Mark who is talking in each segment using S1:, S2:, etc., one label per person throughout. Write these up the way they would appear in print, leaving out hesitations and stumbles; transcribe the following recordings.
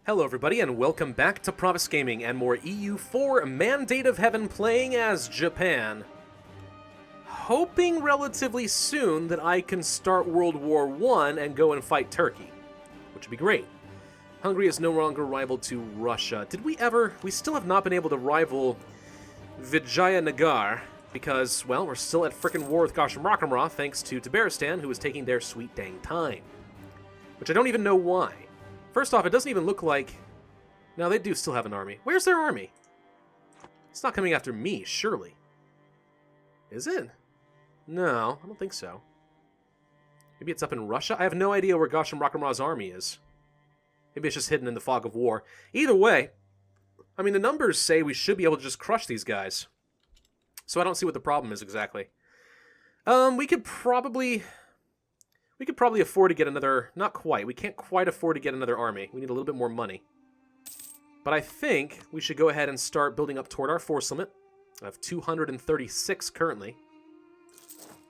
S1: Hello everybody and welcome back to Pravus Gaming and more EU4 Mandate of Heaven playing as Japan. Hoping relatively soon that I can start World War I and go and fight Turkey, which would be great. Hungary is no longer rival to Russia. Did we ever? We still have not been able to rival Vijayanagar because, well, we're still at frickin' war with Gasham thanks to Tabaristan, who is taking their sweet dang time. Which I don't even know why. First off, it doesn't even look like... No, they do still have an army. Where's their army? It's not coming after me, surely. Is it? No, I don't think so. Maybe it's up in Russia? I have no idea where Gasham Rakamra's army is. Maybe it's just hidden in the fog of war. Either way, I mean, the numbers say we should be able to just crush these guys. So I don't see what the problem is exactly. We could probably afford to get another... Not quite. We can't quite afford to get another army. We need a little bit more money. But I think we should go ahead and start building up toward our force limit. I have 236 currently.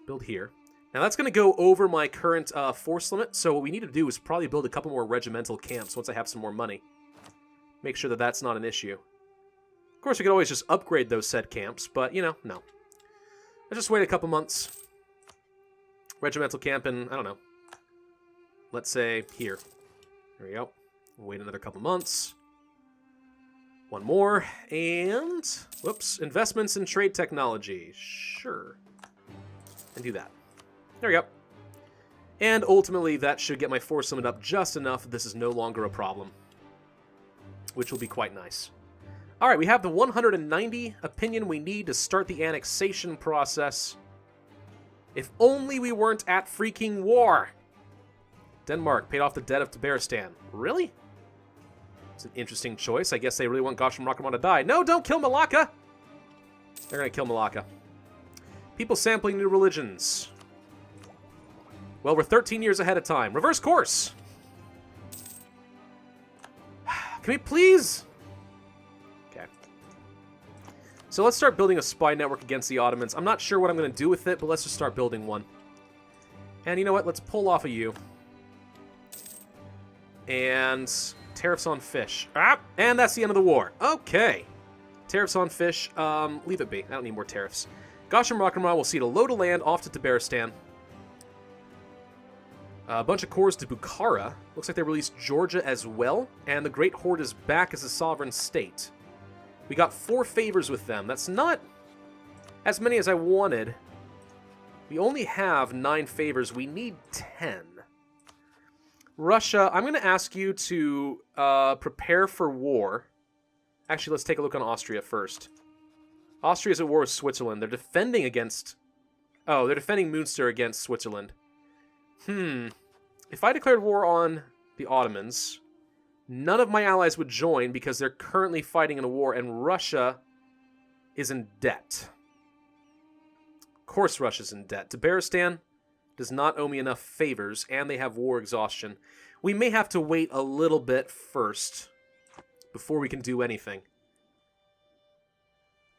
S1: Build here. Now that's going to go over my current force limit, so what we need to do is probably build a couple more regimental camps once I have some more money. Make sure that that's not an issue. Of course, we could always just upgrade those said camps, but, you know, no. I'll just wait a couple months. Regimental camp in, I don't know, let's say here. There we go. We'll wait another couple months. One more, and, whoops, investments in trade technology. Sure. And do that. There we go. And ultimately, that should get my force limit up just enough that this is no longer a problem. Which will be quite nice. Alright, we have the 190 opinion we need to start the annexation process. If only we weren't at freaking war! Denmark paid off the debt of Tabaristan. Really? It's an interesting choice. I guess they really want Gasham Rakamra to die. No, don't kill Malacca! They're gonna kill Malacca. People sampling new religions. Well, we're 13 years ahead of time. Reverse course! Can we please? Okay. So let's start building a spy network against the Ottomans. I'm not sure what I'm going to do with it, but let's just start building one. And you know what? Let's pull off of you. And tariffs on fish. Ah, and that's the end of the war. Okay. Tariffs on fish. Leave it be. I don't need more tariffs. Gasham Rakamra will cede a load of land off to Tabaristan. A bunch of cores to Bukhara. Looks like they released Georgia as well. And the Great Horde is back as a sovereign state. We got 4 favors with them. That's not as many as I wanted. We only have 9 favors. We need 10. Russia, I'm going to ask you to prepare for war. Actually, let's take a look on Austria first. Austria's at war with Switzerland. They're defending against... Oh, they're defending Münster against Switzerland. If I declared war on the Ottomans... None of my allies would join because they're currently fighting in a war, and Russia is in debt. Of course Russia's in debt. Tabaristan does not owe me enough favors, and they have war exhaustion. We may have to wait a little bit first before we can do anything.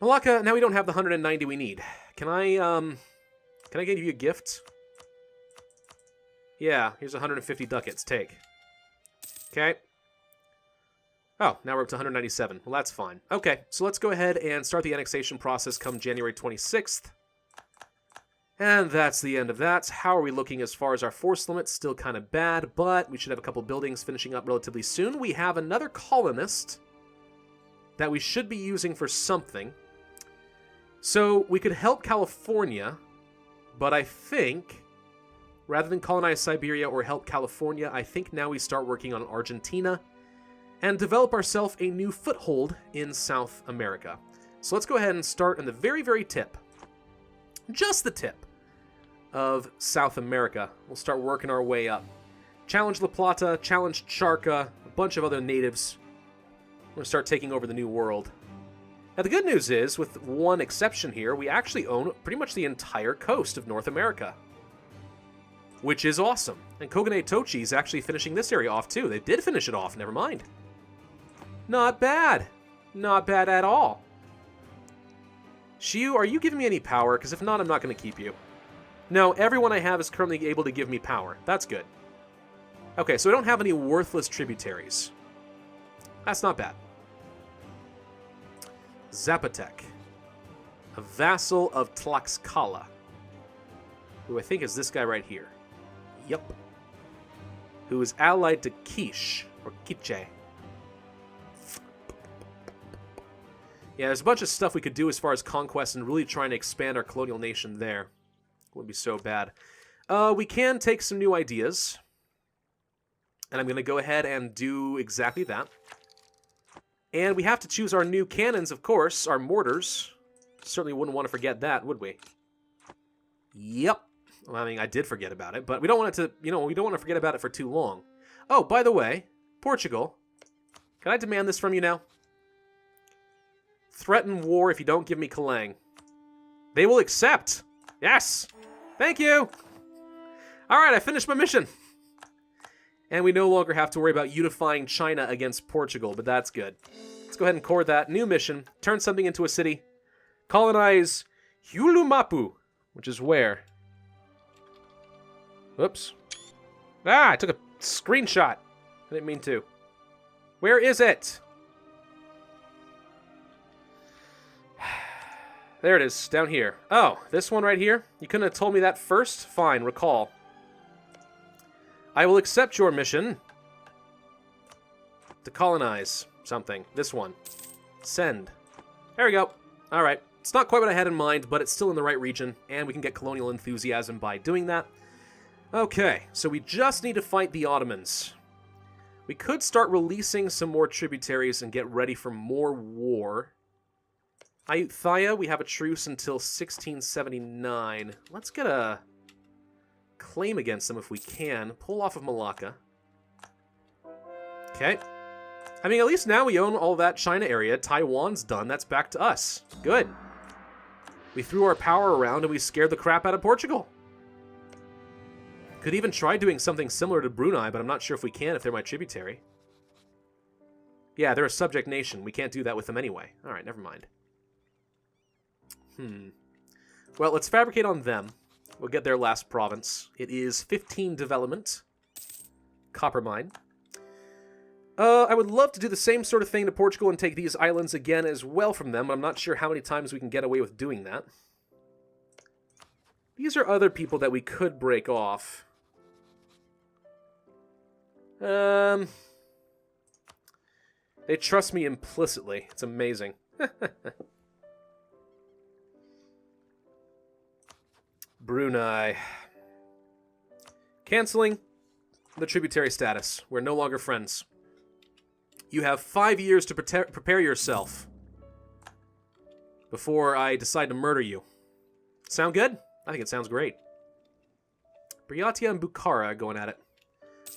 S1: Malacca, now we don't have the 190 we need. Can I give you a gift? Yeah, here's 150 ducats. Take. Okay. Oh, now we're up to 197. Well, that's fine. Okay, so let's go ahead and start the annexation process come January 26th. And that's the end of that. How are we looking as far as our force limit? Still kind of bad, but we should have a couple buildings finishing up relatively soon. We have another colonist that we should be using for something. So we could help California, but I think, rather than colonize Siberia or help California, I think now we start working on Argentina and develop ourselves a new foothold in South America. So let's go ahead and start on the very, very tip. Just the tip of South America. We'll start working our way up. Challenge La Plata, challenge Charca, a bunch of other natives. We're going to start taking over the New World. Now the good news is, with one exception here, we actually own pretty much the entire coast of North America. Which is awesome. And Shogunate Tochi is actually finishing this area off too. They did finish it off, never mind. Not bad. Not bad at all. Shiyu, are you giving me any power? Because if not, I'm not going to keep you. No, everyone I have is currently able to give me power. That's good. Okay, so I don't have any worthless tributaries. That's not bad. Zapotek. A vassal of Tlaxcala. Who I think is this guy right here. Yup. Who is allied to Quiche, or Quiche. Yeah, there's a bunch of stuff we could do as far as conquest and really trying to expand our colonial nation there. Wouldn't be so bad. We can take some new ideas. And I'm going to go ahead and do exactly that. And we have to choose our new cannons, of course, our mortars. Certainly wouldn't want to forget that, would we? Yep. Well, I mean, I did forget about it, but we don't want it to, we don't want to forget about it for too long. Oh, by the way, Portugal, can I demand this from you now? Threaten war if you don't give me Kelang. They will accept. Yes. Thank you. All right, I finished my mission. And we no longer have to worry about unifying China against Portugal, but that's good. Let's go ahead and core that. New mission. Turn something into a city. Colonize Hulumapu, which is where? Whoops. Ah, I took a screenshot. I didn't mean to. Where is it? There it is, down here. Oh, this one right here? You couldn't have told me that first? Fine, recall. I will accept your mission to colonize something. This one. Send. There we go. All right. It's not quite what I had in mind, but it's still in the right region, and we can get colonial enthusiasm by doing that. Okay, so we just need to fight the Ottomans. We could start releasing some more tributaries and get ready for more war. Ayutthaya, we have a truce until 1679. Let's get a claim against them if we can. Pull off of Malacca. Okay. I mean, at least now we own all that China area. Taiwan's done. That's back to us. Good. We threw our power around and we scared the crap out of Portugal. Could even try doing something similar to Brunei, but I'm not sure if we can if they're my tributary. Yeah, they're a subject nation. We can't do that with them anyway. All right, never mind. Well, let's fabricate on them. We'll get their last province. It is 15 development. Copper mine. I would love to do the same sort of thing to Portugal and take these islands again as well from them, but I'm not sure how many times we can get away with doing that. These are other people that we could break off. They trust me implicitly. It's amazing. Brunei. Canceling the tributary status. We're no longer friends. You have 5 years to prepare yourself before I decide to murder you. Sound good? I think it sounds great. Buryatia and Bukhara going at it.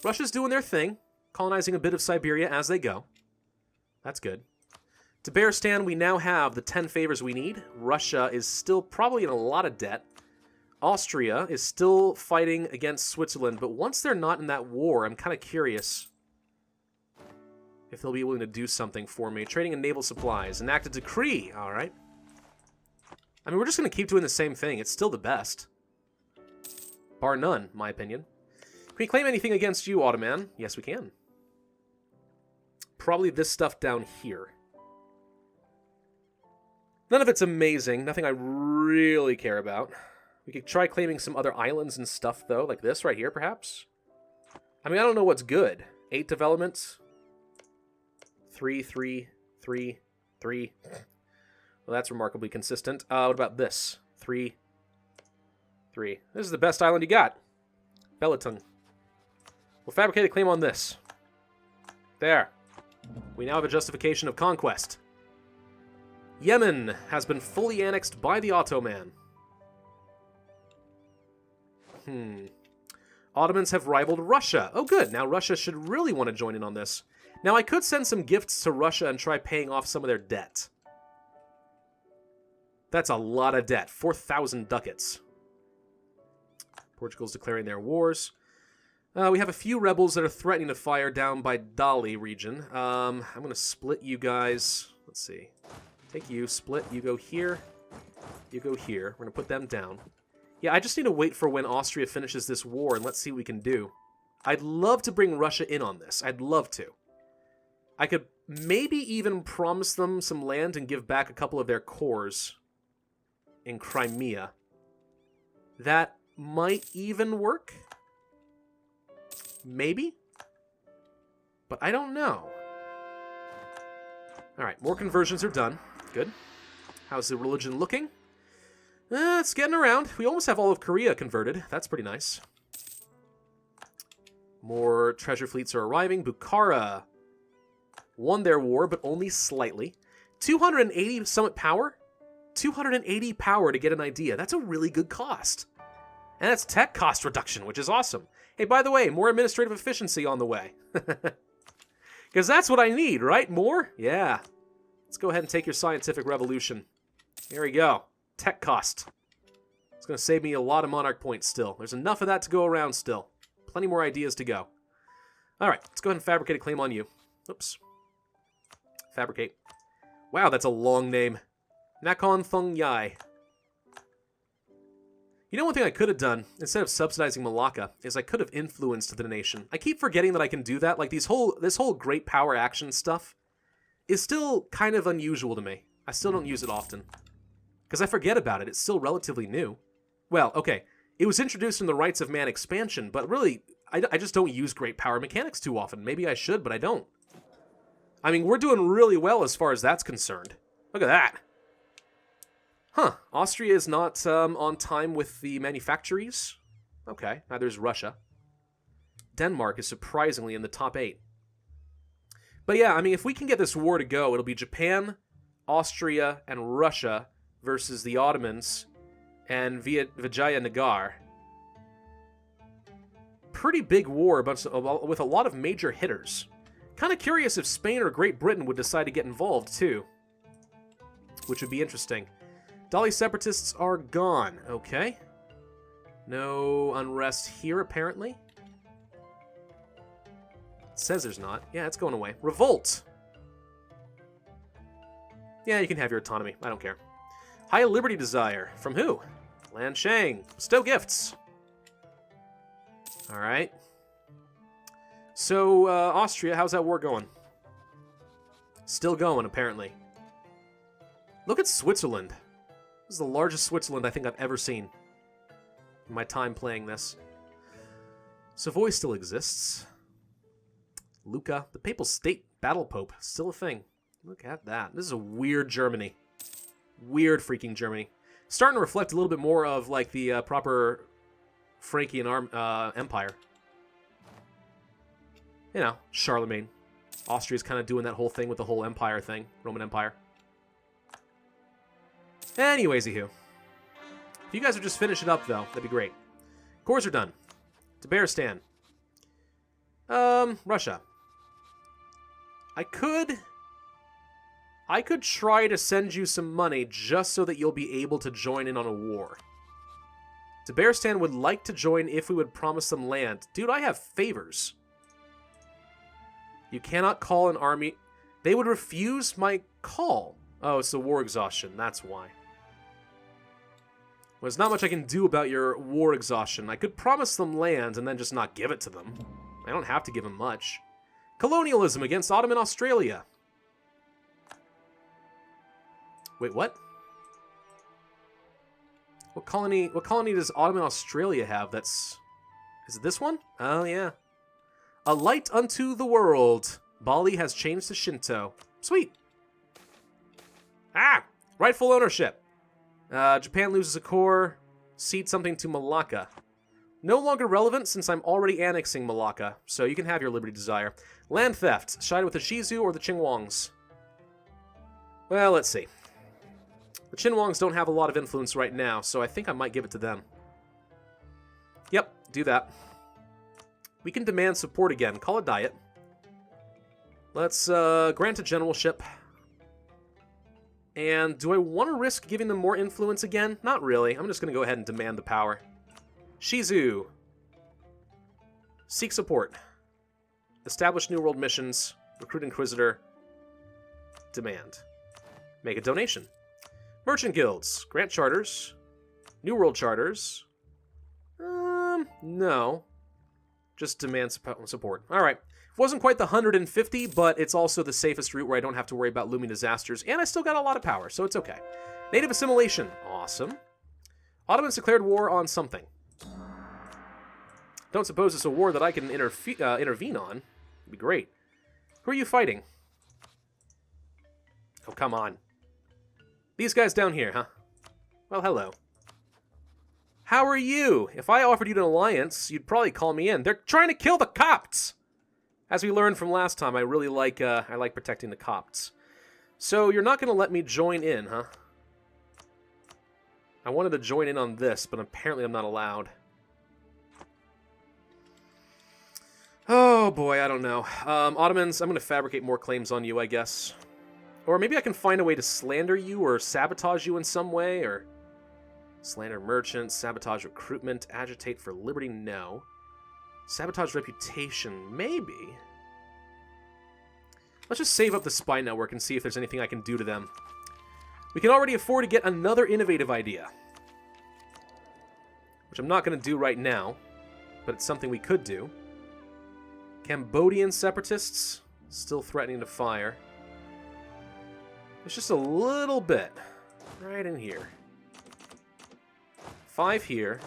S1: Russia's doing their thing, colonizing a bit of Siberia as they go. That's good. Tabaristan, we now have the 10 favors we need. Russia is still probably in a lot of debt. Austria is still fighting against Switzerland, but once they're not in that war, I'm kind of curious if they'll be willing to do something for me. Trading in naval supplies. Enact a decree. All right. I mean, we're just going to keep doing the same thing. It's still the best. Bar none, in my opinion. Can we claim anything against you, Ottoman? Yes, we can. Probably this stuff down here. None of it's amazing. Nothing I really care about. We could try claiming some other islands and stuff, though, like this right here, perhaps. I mean, I don't know what's good. 8 developments. 3, 3, 3, 3. Well, that's remarkably consistent. What about this? 3, 3. This is the best island you got. Belatung. We'll fabricate a claim on this. There. We now have a justification of conquest. Yemen has been fully annexed by the Ottoman. Ottomans have rivaled Russia. Oh, good. Now Russia should really want to join in on this. Now, I could send some gifts to Russia and try paying off some of their debt. That's a lot of debt. 4,000 ducats. Portugal's declaring their wars. We have a few rebels that are threatening to fire down by Dali region. I'm going to split you guys. Let's see. Take you, split. You go here. You go here. We're going to put them down. Yeah, I just need to wait for when Austria finishes this war, and let's see what we can do. I'd love to bring Russia in on this. I'd love to. I could maybe even promise them some land and give back a couple of their cores in Crimea. That might even work. Maybe. But I don't know. Alright, more conversions are done. Good. How's the religion looking? It's getting around. We almost have all of Korea converted. That's pretty nice. More treasure fleets are arriving. Bukhara won their war, but only slightly. 280 summit power? 280 power to get an idea. That's a really good cost. And that's tech cost reduction, which is awesome. Hey, by the way, more administrative efficiency on the way. Because that's what I need, right? More? Yeah. Let's go ahead and take your scientific revolution. Here we go. Tech cost. It's going to save me a lot of monarch points still. There's enough of that to go around still. Plenty more ideas to go. All right, let's go ahead and fabricate a claim on you. Oops. Fabricate. Wow, that's a long name. Nakhon Thong Yai. You know, one thing I could have done, instead of subsidizing Malacca, is I could have influenced the nation. I keep forgetting that I can do that. Like, this whole great power action stuff is still kind of unusual to me. I still don't use it often. Because I forget about it. It's still relatively new. Well, okay. It was introduced in the Rights of Man expansion, but really, I just don't use great power mechanics too often. Maybe I should, but I don't. I mean, we're doing really well as far as that's concerned. Look at that. Huh. Austria is not on time with the manufactories. Okay. Neither is Russia. Denmark is surprisingly in the top 8. But yeah, I mean, if we can get this war to go, it'll be Japan, Austria, and Russia versus the Ottomans and Vijayanagar. Pretty big war, with a lot of major hitters. Kind of curious if Spain or Great Britain would decide to get involved, too. Which would be interesting. Dali separatists are gone. Okay. No unrest here, apparently. It says there's not. Yeah, it's going away. Revolt! Yeah, you can have your autonomy. I don't care. High Liberty Desire. From who? Lan Shang. Bestow gifts. Alright. So, Austria, how's that war going? Still going, apparently. Look at Switzerland. This is the largest Switzerland I think I've ever seen in my time playing this. Savoy still exists. Lucca. The Papal State Battle Pope. Still a thing. Look at that. This is a weird Germany. Weird freaking Germany. Starting to reflect a little bit more of, like, the proper Frankian Empire. You know, Charlemagne. Austria's kind of doing that whole thing with the whole empire thing. Roman Empire. Anyways, if you guys would just finish it up, though, that'd be great. Cores are done. Tabaristan. Russia. I could try to send you some money just so that you'll be able to join in on a war. Tabaristan would like to join if we would promise them land. Dude, I have favors. You cannot call an army. They would refuse my call. Oh, it's the war exhaustion. That's why. Well, there's not much I can do about your war exhaustion. I could promise them land and then just not give it to them. I don't have to give them much. Colonialism against Ottoman Australia. Wait, what? What colony does Ottoman Australia have that's... Is it this one? Oh, yeah. A light unto the world. Bali has changed to Shinto. Sweet. Ah! Rightful ownership. Japan loses a core. Cede something to Malacca. No longer relevant since I'm already annexing Malacca, so you can have your liberty desire. Land theft. Side with the Shizu or the Qingwangs? Well, let's see. The Qingwangs don't have a lot of influence right now, so I think I might give it to them. Yep, do that. We can demand support again. Call a diet. Let's grant a generalship. And do I want to risk giving them more influence again? Not really. I'm just going to go ahead and demand the power. Shizu. Seek support. Establish New World missions. Recruit Inquisitor. Demand. Make a donation. Merchant guilds. Grant charters. New World charters. No. Just demand support. Alright. Wasn't quite the 150, but it's also the safest route where I don't have to worry about looming disasters, and I still got a lot of power, so it's okay. Native assimilation. Awesome. Ottomans declared war on something. Don't suppose it's a war that I can intervene on. It'd be great. Who are you fighting? Oh, come on. These guys down here, huh? Well, hello. How are you? If I offered you an alliance, you'd probably call me in. They're trying to kill the Copts! As we learned from last time, I really like protecting the Copts. So you're not going to let me join in, huh? I wanted to join in on this, but apparently I'm not allowed. Oh boy, I don't know. Ottomans, I'm going to fabricate more claims on you, I guess. Or maybe I can find a way to slander you or sabotage you in some way, or... Slander merchants, sabotage recruitment, agitate for liberty, no. Sabotage reputation, maybe. Let's just save up the spy network and see if there's anything I can do to them. We can already afford to get another innovative idea. Which I'm not going to do right now, but it's something we could do. Cambodian separatists, still threatening to fire. It's just a little bit, right in here. 5 here.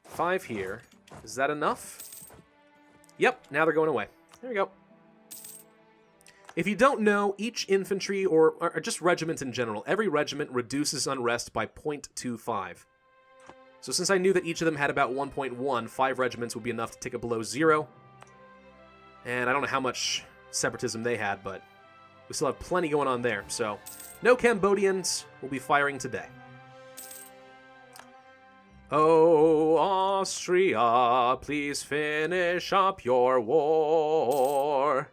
S1: 5 here. Is that enough? Yep, now they're going away. There we go. If you don't know, each infantry, or just regiment in general, every regiment reduces unrest by 0.25. So since I knew that each of them had about 1.1, 5 regiments would be enough to take it below 0. And I don't know how much separatism they had, but we still have plenty going on there. So no Cambodians will be firing today. Oh, Austria, please finish up your war.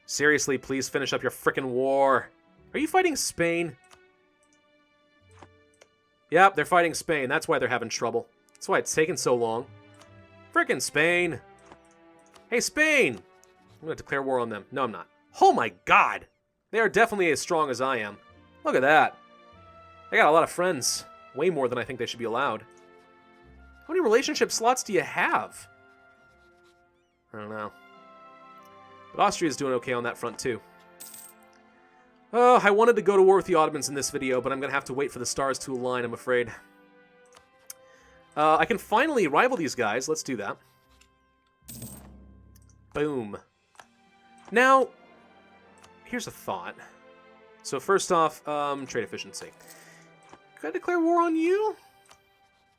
S1: Seriously, please finish up your frickin' war. Are you fighting Spain? Yep, they're fighting Spain. That's why they're having trouble. That's why it's taking so long. Frickin' Spain. Hey, Spain! I'm gonna declare war on them. No, I'm not. Oh my god! They are definitely as strong as I am. Look at that. I got a lot of friends. Way more than I think they should be allowed. How many relationship slots do you have? I don't know. But Austria's doing okay on that front, too. Oh, I wanted to go to war with the Ottomans in this video, but I'm going to have to wait for the stars to align, I'm afraid. I can finally rival these guys. Let's do that. Boom. Now, here's a thought. So first off, trade efficiency. Could I declare war on you?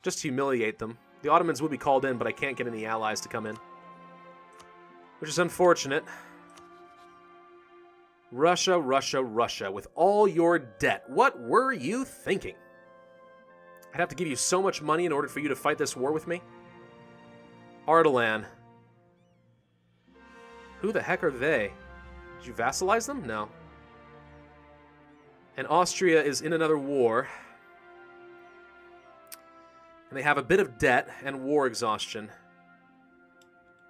S1: Just to humiliate them. The Ottomans will be called in, but I can't get any allies to come in. Which is unfortunate. Russia, Russia, Russia, with all your debt. What were you thinking? I'd have to give you so much money in order for you to fight this war with me? Ardalan. Who the heck are they? Did you vassalize them? No. And Austria is in another war. And they have a bit of debt and war exhaustion.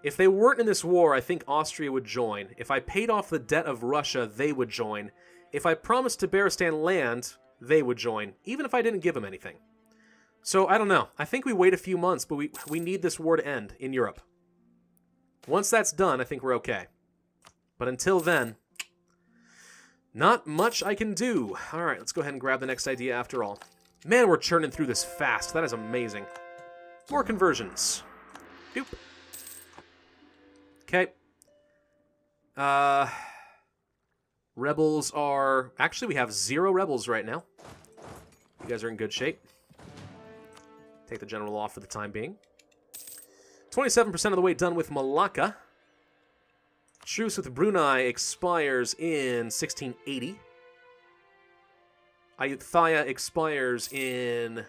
S1: If they weren't in this war, I think Austria would join. If I paid off the debt of Russia, they would join. If I promised to Berestan land, they would join, even if I didn't give them anything. So, I don't know. I think we wait a few months, but we need this war to end in Europe. Once that's done, I think we're okay. But until then, not much I can do. Alright, let's go ahead and grab the next idea after all. Man, we're churning through this fast. That is amazing. More conversions. Doop. Okay. Rebels are... Actually, we have 0 rebels right now. You guys are in good shape. Take the general off for the time being. 27% of the way done with Malacca. Truce with Brunei expires in 1680. Ayutthaya expires in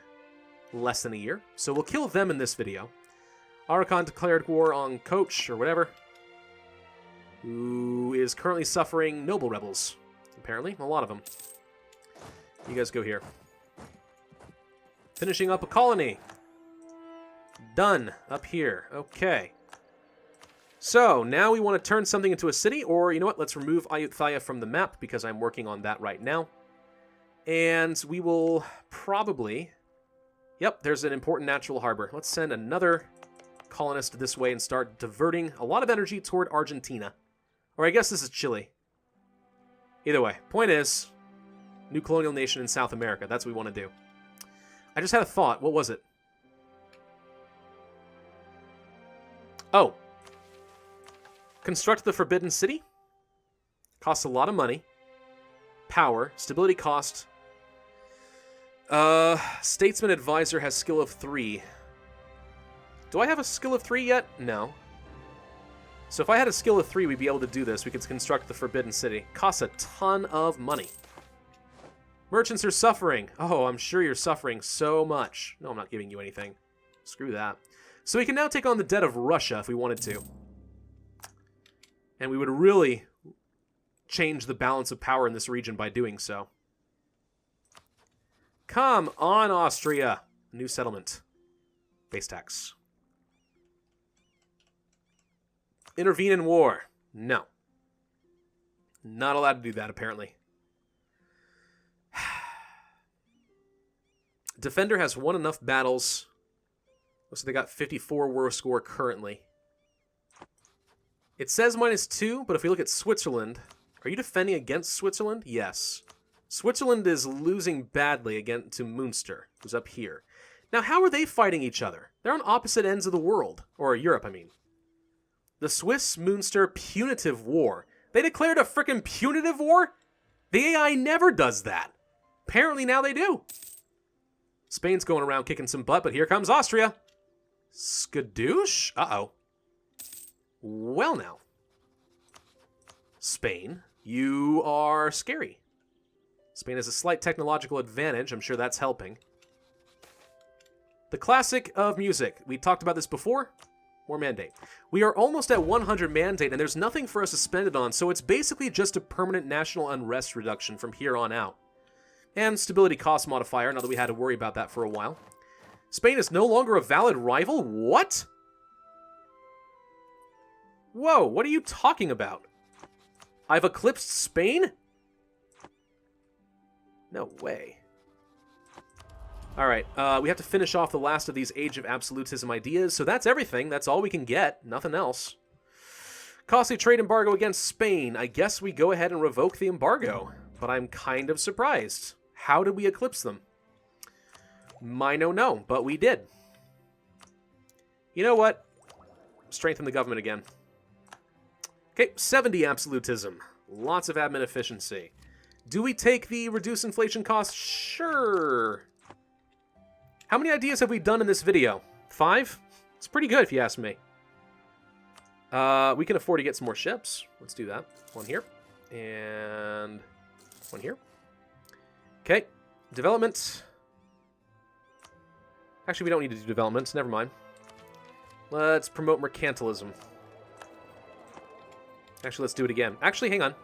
S1: less than a year, so we'll kill them in this video. Arakan declared war on Koch, or whatever, who is currently suffering noble rebels, apparently. A lot of them. You guys go here. Finishing up a colony. Done. Up here. Okay. So, now we want to turn something into a city, or, you know what, let's remove Ayutthaya from the map, because I'm working on that right now. And we will probably... Yep, there's an important natural harbor. Let's send another colonist this way and start diverting a lot of energy toward Argentina. Or I guess this is Chile. Either way, point is, new colonial nation in South America. That's what we want to do. I just had a thought. What was it? Oh. Construct the Forbidden City. Costs a lot of money. Power. Stability cost. Statesman Advisor has skill of 3. Do I have a skill of 3 yet? No. So if I had a skill of 3, we'd be able to do this. We could construct the Forbidden City. Costs a ton of money. Merchants are suffering. Oh, I'm sure you're suffering so much. No, I'm not giving you anything. Screw that. So we can now take on the debt of Russia if we wanted to. And we would really change the balance of power in this region by doing so. Come on, Austria. New settlement. Base tax. Intervene in war. No. Not allowed to do that, apparently. Defender has won enough battles. Looks like they got 54 war score currently. It says -2, but if we look at Switzerland... Are you defending against Switzerland? Yes. Switzerland is losing badly again to Münster, who's up here. Now, how are they fighting each other? They're on opposite ends of the world. Or Europe, I mean. The Swiss-Münster punitive war. They declared a frickin' punitive war? The AI never does that. Apparently now they do. Spain's going around kicking some butt, but here comes Austria. Skadoosh? Uh-oh. Well now. Spain, you are scary. Spain has a slight technological advantage. I'm sure that's helping. The classic of music. We talked about this before. More mandate. We are almost at 100 mandate, and there's nothing for us to spend it on, so it's basically just a permanent national unrest reduction from here on out. And stability cost modifier, now that we had to worry about that for a while. Spain is no longer a valid rival? What? Whoa, what are you talking about? I've eclipsed Spain? No way. Alright, we have to finish off the last of these Age of Absolutism ideas, so that's everything. That's all we can get. Nothing else. Costly trade embargo against Spain. I guess we go ahead and revoke the embargo. But I'm kind of surprised. How did we eclipse them? I don't know, but we did. You know what? Strengthen the government again. Okay, 70 absolutism. Lots of admin efficiency. Do we take the reduce inflation cost? Sure. How many ideas have we done in this video? 5? It's pretty good if you ask me. We can afford to get some more ships. Let's do that. One here. And one here. Okay. Development. Actually, we don't need to do developments. Never mind. Let's promote mercantilism. Actually, let's do it again. Actually, hang on.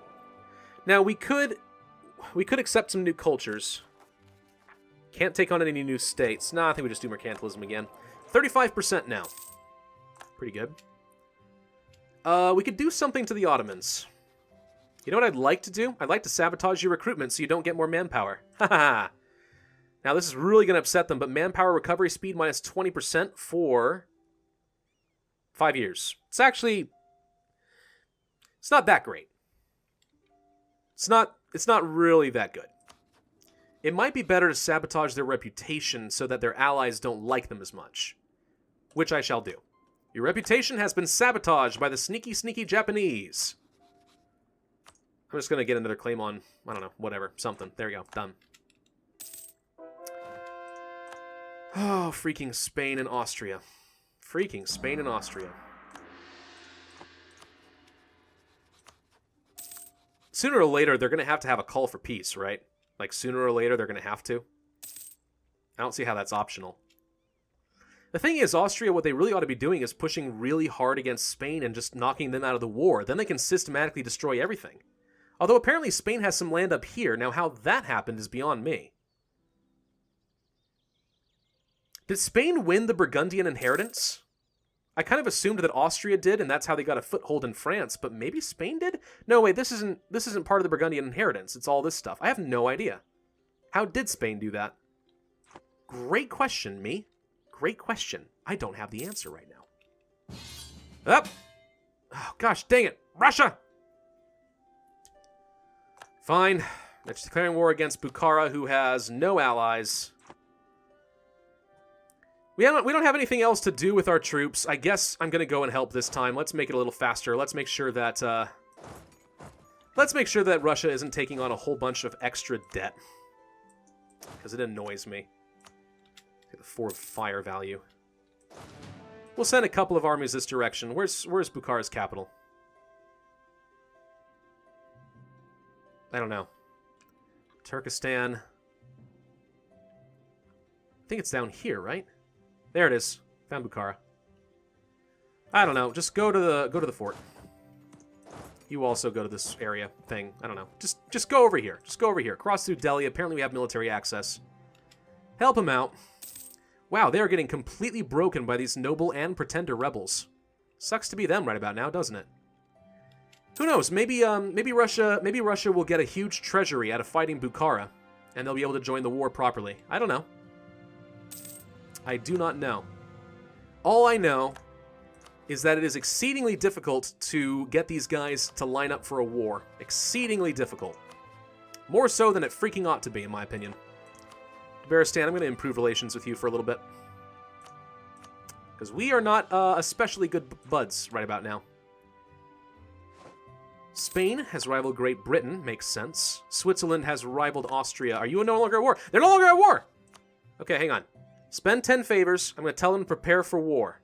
S1: Now, we could accept some new cultures. Can't take on any new states. Nah, I think we just do mercantilism again. 35% now. Pretty good. We could do something to the Ottomans. You know what I'd like to do? I'd like to sabotage your recruitment so you don't get more manpower. Haha. Now, this is really going to upset them, but manpower recovery speed minus 20% for 5 years. It's actually... It's not that great. It's not really that good. It might be better to sabotage their reputation so that their allies don't like them as much. Which I shall do. Your reputation has been sabotaged by the sneaky, sneaky Japanese. I'm just going to get another claim on, I don't know, whatever, something. There we go, done. Oh, freaking Spain and Austria. Freaking Spain and Austria. Sooner or later, they're going to have a call for peace, right? Like, sooner or later, they're going to have to. I don't see how that's optional. The thing is, Austria, what they really ought to be doing is pushing really hard against Spain and just knocking them out of the war. Then they can systematically destroy everything. Although apparently Spain has some land up here. Now, how that happened is beyond me. Did Spain win the Burgundian inheritance? I kind of assumed that Austria did, and that's how they got a foothold in France, but maybe Spain did? No, wait, this isn't part of the Burgundian inheritance. It's all this stuff. I have no idea. How did Spain do that? Great question, me. Great question. I don't have the answer right now. Up! Oh, gosh, dang it. Russia! Fine. It's declaring war against Bukhara, who has no allies. We don't have anything else to do with our troops. I guess I'm going to go and help this time. Let's make it a little faster. Let's make sure that Russia isn't taking on a whole bunch of extra debt. Because it annoys me. Get the 4 fire value. We'll send a couple of armies this direction. Where's Bukhara's capital? I don't know. Turkestan. I think it's down here, right? There it is. Found Bukhara. I don't know. Just go to the fort. You also go to this area thing. I don't know. Just go over here. Just go over here. Cross through Delhi. Apparently we have military access. Help him out. Wow, they are getting completely broken by these noble and pretender rebels. Sucks to be them right about now, doesn't it? Who knows? Maybe Russia will get a huge treasury out of fighting Bukhara, and they'll be able to join the war properly. I don't know. I do not know. All I know is that it is exceedingly difficult to get these guys to line up for a war. Exceedingly difficult. More so than it freaking ought to be, in my opinion. Berestan, I'm going to improve relations with you for a little bit. Because we are not especially good buds right about now. Spain has rivaled Great Britain, makes sense. Switzerland has rivaled Austria. Are you no longer at war? They're no longer at war! Okay, hang on. Spend 10 favors. I'm going to tell them to prepare for war.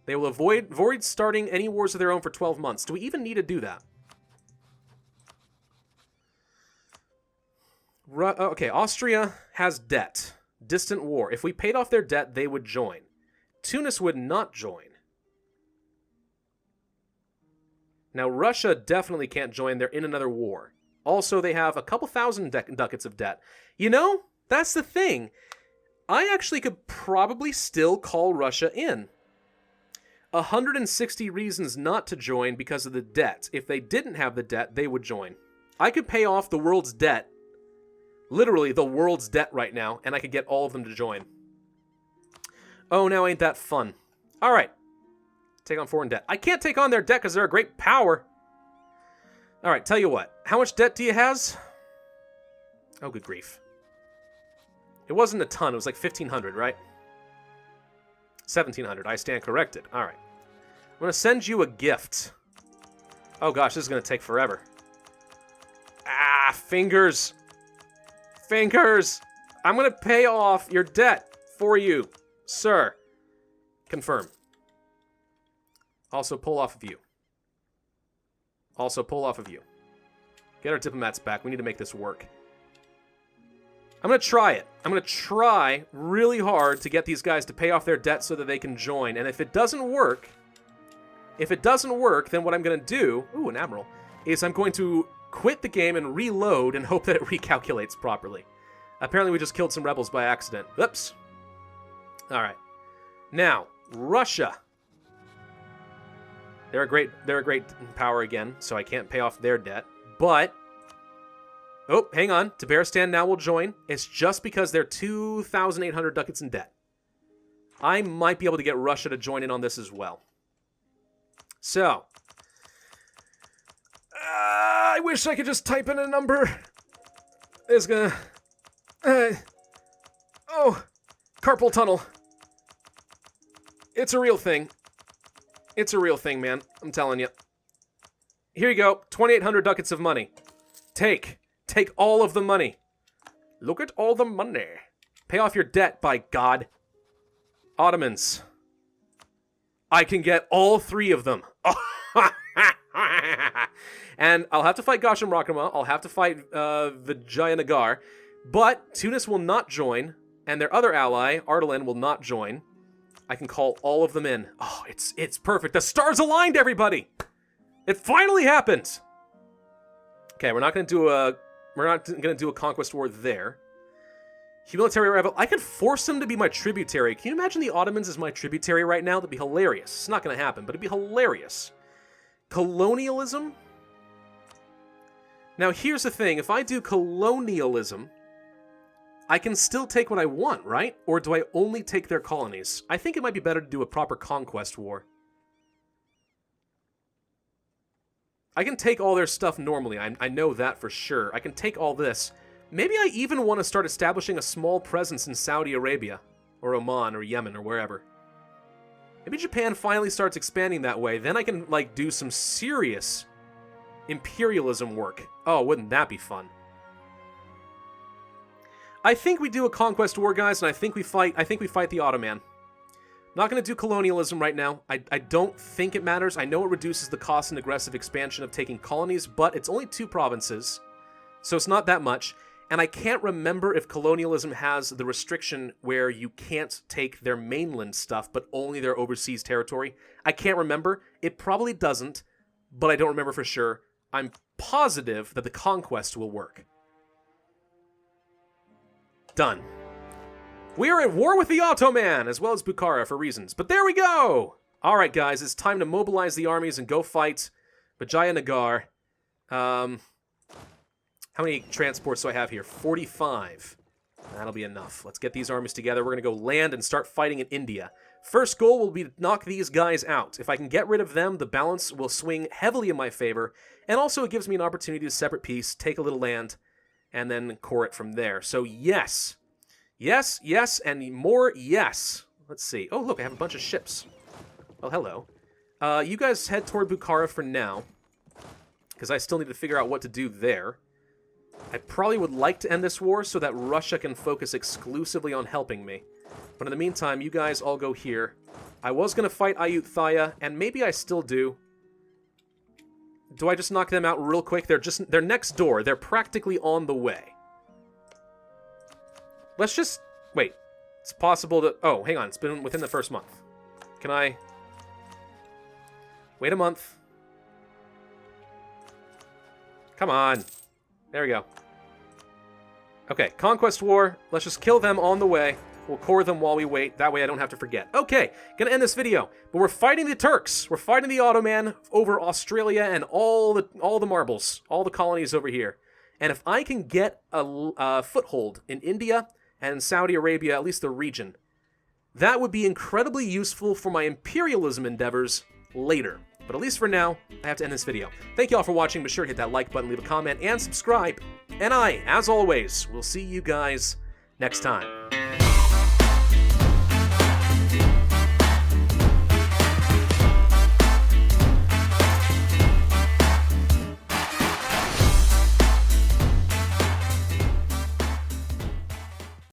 S1: They will avoid starting any wars of their own for 12 months. Do we even need to do that? Okay, Austria has debt. Distant war. If we paid off their debt, they would join. Tunis would not join. Now, Russia definitely can't join. They're in another war. Also, they have a couple thousand ducats of debt. You know, that's the thing. I actually could probably still call Russia in. 160 reasons not to join because of the debt. If they didn't have the debt, they would join. I could pay off the world's debt. Literally, the world's debt right now, and I could get all of them to join. Oh, now ain't that fun. All right. Take on foreign debt. I can't take on their debt because they're a great power. All right, tell you what. How much debt do you has? Oh, good grief. It wasn't a ton. It was like 1,500, right? 1,700. I stand corrected. All right. I'm going to send you a gift. Oh, gosh, this is going to take forever. Ah, fingers. Fingers. I'm going to pay off your debt for you, sir. Confirm. Also, pull off of you. Also, pull off of you. Get our diplomats back. We need to make this work. I'm going to try it. I'm going to try really hard to get these guys to pay off their debt so that they can join. And if it doesn't work, then what I'm going to do, ooh, an admiral, is I'm going to quit the game and reload and hope that it recalculates properly. Apparently we just killed some rebels by accident. Oops. All right. Now, Russia. They're a great power again, so I can't pay off their debt. But, oh, hang on. Tabaristan now will join. It's just because they're 2,800 ducats in debt. I might be able to get Russia to join in on this as well. So, I wish I could just type in a number. It's gonna... oh, carpal tunnel. It's a real thing. It's a real thing, man. I'm telling you. Here you go. 2,800 ducats of money. Take all of the money. Look at all the money. Pay off your debt, by God. Ottomans. I can get all 3 of them. And I'll have to fight Gasham Rakama. I'll have to fight Vijayanagar. But Tunis will not join. And their other ally, Ardalan, will not join. I can call all of them in. Oh, it's perfect. The stars aligned, everybody. It finally happened. Okay, we're not going to do a conquest war there. Military rival. I could force them to be my tributary. Can you imagine the Ottomans as my tributary right now? That'd be hilarious. It's not going to happen, but it'd be hilarious. Colonialism. Now, here's the thing. If I do colonialism, I can still take what I want, right? Or do I only take their colonies? I think it might be better to do a proper conquest war. I can take all their stuff normally. I know that for sure. I can take all this. Maybe I even want to start establishing a small presence in Saudi Arabia, or Oman, or Yemen, or wherever. Maybe Japan finally starts expanding that way. Then I can, like, do some serious imperialism work. Oh, wouldn't that be fun? I think we do a conquest war, guys, and I think we fight the Ottoman. Not going to do colonialism right now. I don't think it matters. I know it reduces the cost and aggressive expansion of taking colonies, but it's only 2 provinces, so it's not that much. And I can't remember if colonialism has the restriction where you can't take their mainland stuff, but only their overseas territory. I can't remember. It probably doesn't, but I don't remember for sure. I'm positive that the conquest will work. Done. We are at war with the Ottoman, as well as Bukhara for reasons. But there we go! Alright, guys, it's time to mobilize the armies and go fight Vijayanagar. How many transports do I have here? 45. That'll be enough. Let's get these armies together. We're going to go land and start fighting in India. First goal will be to knock these guys out. If I can get rid of them, the balance will swing heavily in my favor. And also it gives me an opportunity to separate peace, take a little land, and then core it from there. So yes. Yes, yes, and more yes. Let's see. Oh, look, I have a bunch of ships. Well, hello. You guys head toward Bukhara for now, because I still need to figure out what to do there. I probably would like to end this war so that Russia can focus exclusively on helping me. But in the meantime, you guys all go here. I was going to fight Ayutthaya, and maybe I still do. Do I just knock them out real quick? They're next door. They're practically on the way. Let's just... Wait. It's possible to... Oh, hang on. It's been within the first month. Can I... Wait a month. Come on. There we go. Okay, Conquest War. Let's just kill them on the way. We'll core them while we wait. That way I don't have to forget. Okay, gonna end this video. But we're fighting the Turks. We're fighting the Ottoman over Australia and all the marbles. All the colonies over here. And if I can get a foothold in India and Saudi Arabia, at least the region, that would be incredibly useful for my imperialism endeavors later. But at least for now, I have to end this video. Thank you all for watching. Be sure to hit that like button, leave a comment, and subscribe. And I, as always, will see you guys next time.